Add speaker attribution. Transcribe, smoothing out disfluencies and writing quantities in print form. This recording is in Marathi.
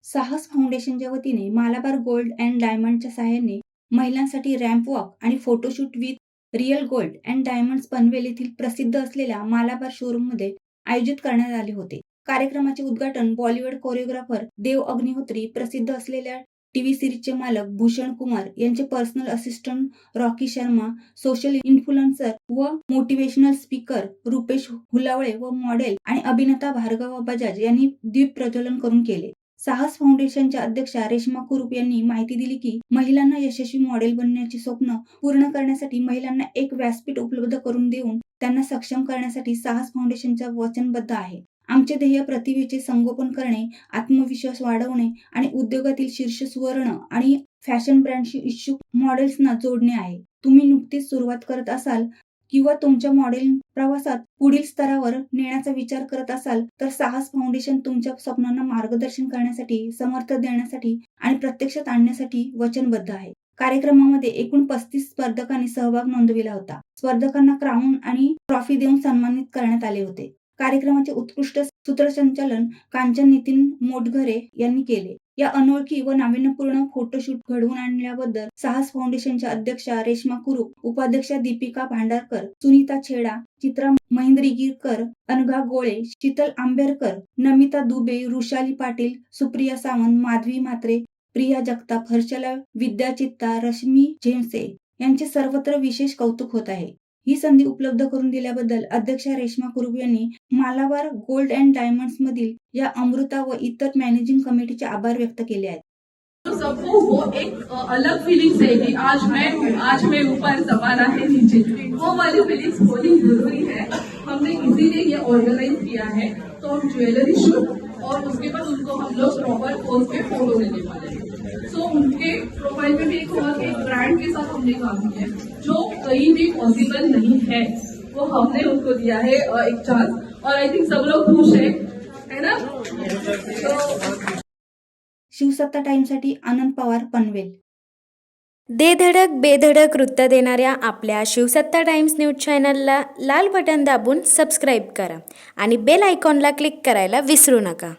Speaker 1: साहस फाउंडेशनच्या वतीने मालाबार गोल्ड अँड डायमंडच्या सहाय्याने महिलांसाठी रॅम्प वॉक आणि photoshoot with real gold and diamonds Panvel येथील प्रसिद्ध असलेल्या मालाबार शोरूममध्ये आयोजित करण्यात आले होते. कार्यक्रमाचे उद्घाटन बॉलिवूड कोरिओग्राफर देव अग्निहोत्री, प्रसिद्ध असलेल्या टीव्ही सिरीजचे मालक भूषण कुमार यांचे personal assistant Rocky Sharma, social influencer व मोटिवेशनल स्पीकर रुपेश हुलावळे व मॉडेल आणि अभिनेता भार्गव बजाज यांनी दीप प्रज्वलन करून केले. साहस फाउंडेशनच्या अध्यक्षा रेश्मा कुरूप यांनी माहिती दिली की महिलांना यशस्वी मॉडेल बनण्याची स्वप्न पूर्ण करण्यासाठी महिलांना एक व्यासपीठ उपलब्ध करून देऊन त्यांना सक्षम करण्यासाठी साहस फाउंडेशनच्या वचनबद्ध आहे. आमचे ध्येय प्रतिभेचे संगोपन करणे, आत्मविश्वास वाढवणे आणि उद्योगातील शीर्ष सुवर्ण आणि फॅशन ब्रँडशी इच्छुक मॉडेल्सना जोडणे आहे. तुम्ही नुकतीच सुरुवात करत असाल किंवा तुमच्या मॉडेलिंग प्रवासात पुढील स्तरावर नेण्याचा विचार करत असाल तर साहस फाउंडेशन तुमच्या स्वप्नांना मार्गदर्शन करण्यासाठी, समर्थ देण्यासाठी आणि प्रत्यक्षात आणण्यासाठी वचनबद्ध आहे. कार्यक्रमामध्ये एकूण 35 स्पर्धकांनी सहभाग नोंदविला होता. स्पर्धकांना क्राऊन आणि ट्रॉफी देऊन सन्मानित करण्यात आले होते. कार्यक्रमाचे उत्कृष्ट सूत्रसंचालन कांचन नितीन मोटघरे यांनी केले. या अनोळखी व नाविन्यपूर्ण फोटोशूट घडवून आणल्याबद्दल साहस फाउंडेशनच्या अध्यक्षा रेश्मा कुरूप, उपाध्यक्षा दीपिका भांडारकर, सुनीता छेडा, चित्रा महेंद्रगीरकर, अनघा गोळे, शीतल आंबेरकर, नमिता दुबे, रुशाली पाटील, सुप्रिया सावंत, माधवी म्हात्रे, प्रिया जगताप, हर्षला विद्या चित्ता, रश्मी झेमसे यांचे सर्वत्र विशेष कौतुक होत आहे. ही संधी उपलब्ध करून दिल्याबद्दल अध्यक्षा रेश्मा कुरूप यांनी मालाबार गोल्ड अँड डायमंड्स मधील या अमृता व इतर मॅनेजिंग कमिटीचे आभार व्यक्त केले आहेत.
Speaker 2: सबको वो एक अलग फीलिंग्स है कि आज मैं ऊपर सवारा है नीचे, वो वाली फीलिंग्स होनी जरूरी है. हमने इसीलिए ये ऑर्गेनाइज किया है. तो हम ज्वेलरी शूट और उसके बाद उनको हम लोग प्रॉपर पोज पे फोटो लेने वाले हैं. सो उनके प्रोफाइल में भी एक हुआ कि एक ब्रांड के साथ हमने काम किया है जो कहीं भी पॉसिबल नहीं है, वो हमने उनको दिया है एक चांस. और आई थिंक सब लोग खुश है ना.
Speaker 1: शिवसत्ता टाइम्ससाठी आनंद पवार, पनवेल.
Speaker 3: दे धडक बेधडक वृत्त देणाऱ्या आपल्या शिवसत्ता टाइम्स न्यूज चॅनलला लाल बटन दाबून सबस्क्राईब करा आणि बेल आयकॉनला क्लिक करायला विसरू नका.